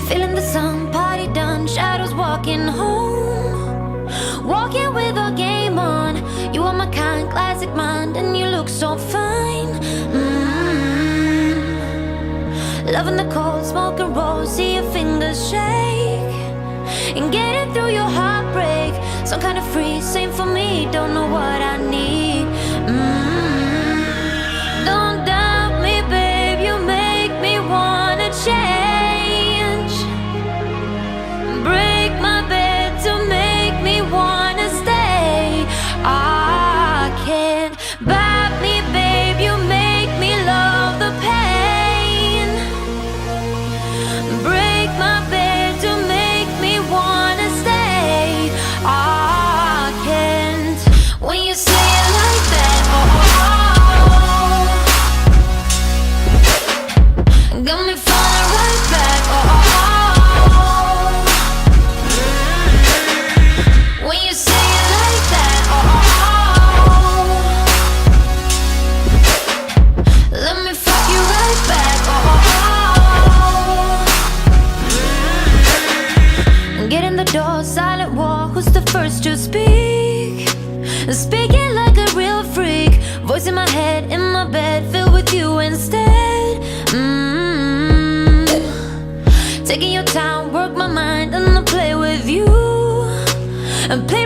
Feeling the sun, party done, shadows walking home. Walking with our game on. You are my kind, classic mind, and you look so fine. Loving the cold, smoke and roll, see your fingers shake. And getting through your heartbreak, some kind of free, same for me, don't know what I need. Don't doubt me, babe, you make me wanna change. Break my bed to make me wanna stay. I can't bite me, babe, you make me love the pain. Break my bed to make me wanna stay. I can't. When you say it like that, got me falling right back. When you say it like that, let me fuck you right back. Get in the door, silent war. Who's the first to speak? Speaking like a real freak. Voice in my head, in my bed, filled with you instead. Taking your time, work my mind, and I'll play with you. And play